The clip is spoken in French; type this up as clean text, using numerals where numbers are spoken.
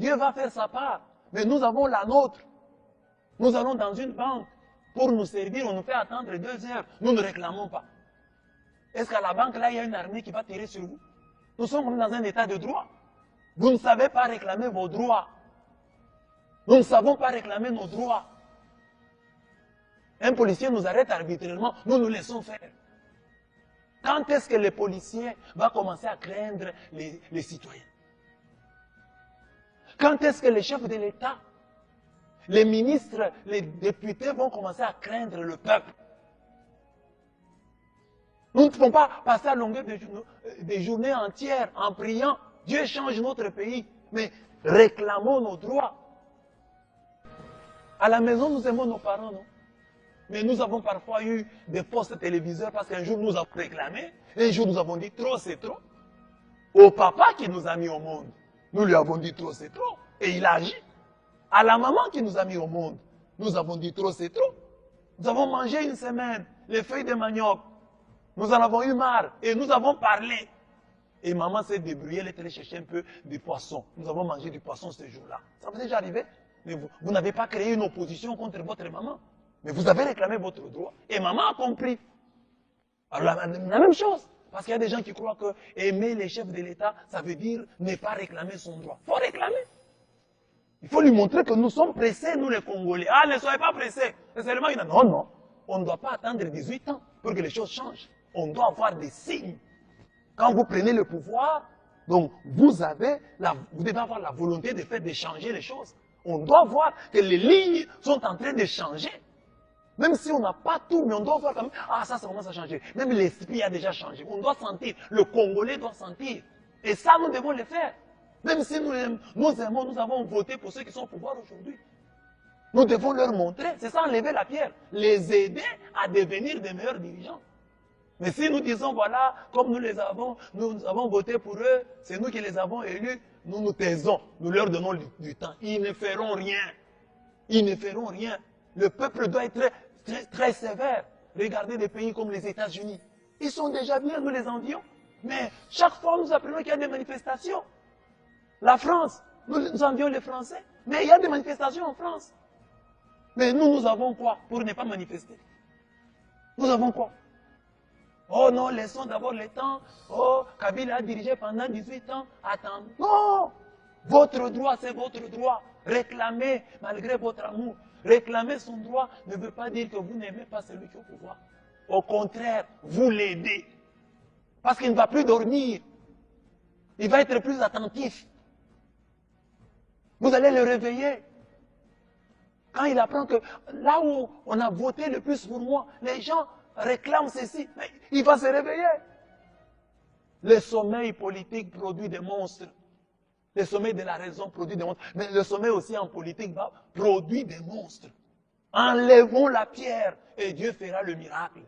Dieu va faire sa part. Mais nous avons la nôtre. Nous allons dans une banque pour nous servir, on nous fait attendre 2 heures. Nous ne réclamons pas. Est-ce qu'à la banque, là, il y a une armée qui va tirer sur vous? Nous sommes dans un état de droit. Vous ne savez pas réclamer vos droits. Nous ne savons pas réclamer nos droits. Un policier nous arrête arbitrairement, nous nous laissons faire. Quand est-ce que les policiers vont commencer à craindre les citoyens? Quand est-ce que les chefs de l'État, les ministres, les députés vont commencer à craindre le peuple? Nous ne pouvons pas passer à longueur des journées entières en priant. Dieu change notre pays, mais réclamons nos droits. À la maison, nous aimons nos parents, non? Mais nous avons parfois eu des postes téléviseurs parce qu'un jour nous avons réclamé, un jour nous avons dit trop c'est trop. Au papa qui nous a mis au monde, nous lui avons dit trop c'est trop. Et il a agi. À la maman qui nous a mis au monde, nous avons dit trop c'est trop. Nous avons mangé une semaine les feuilles de manioc. Nous en avons eu marre et nous avons parlé. Et maman s'est débrouillée, elle est allée chercher un peu de poisson. Nous avons mangé du poisson ce jour-là. Ça vous est déjà arrivé? Mais vous n'avez pas créé une opposition contre votre maman. Mais vous avez réclamé votre droit. Et maman a compris. Alors la même chose. Parce qu'il y a des gens qui croient que aimer les chefs de l'État, ça veut dire ne pas réclamer son droit. Il faut réclamer. Il faut lui montrer que nous sommes pressés, nous les Congolais. Ah, ne soyez pas pressés. Et seulement, il dit non, non. On ne doit pas attendre 18 ans pour que les choses changent. On doit avoir des signes. Quand vous prenez le pouvoir, donc vous devez avoir la volonté de faire de changer les choses. On doit voir que les lignes sont en train de changer. Même si on n'a pas tout, mais on doit voir quand même, ah ça commence à changer. Même l'esprit a déjà changé. On doit sentir, le Congolais doit sentir. Et ça, nous devons le faire. Même si nous aimons, nous avons voté pour ceux qui sont au pouvoir aujourd'hui. Nous devons leur montrer, c'est ça enlever la pierre, les aider à devenir des meilleurs dirigeants. Mais si nous disons, voilà, comme nous avons voté pour eux, c'est nous qui les avons élus, nous nous taisons, nous leur donnons du temps. Ils ne feront rien. Ils ne feront rien. Le peuple doit être très sévère. Regardez des pays comme les États-Unis. Ils sont déjà bien, nous les envions. Mais chaque fois, nous apprenons qu'il y a des manifestations. La France, nous envions les Français. Mais il y a des manifestations en France. Mais nous avons quoi pour ne pas manifester? Nous avons quoi? Oh non, laissons d'abord le temps. Oh, Kabila a dirigé pendant 18 ans. Attends. Non! Votre droit, c'est votre droit. Réclamez malgré votre amour. Réclamer son droit ne veut pas dire que vous n'aimez pas celui qui est au pouvoir. Au contraire, vous l'aidez. Parce qu'il ne va plus dormir. Il va être plus attentif. Vous allez le réveiller. Quand il apprend que là où on a voté le plus pour moi, les gens réclament ceci, mais il va se réveiller. Le sommeil politique produit des monstres. Le sommeil de la raison produit des monstres. Mais le sommeil aussi en politique produit des monstres. Enlevons la pierre et Dieu fera le miracle.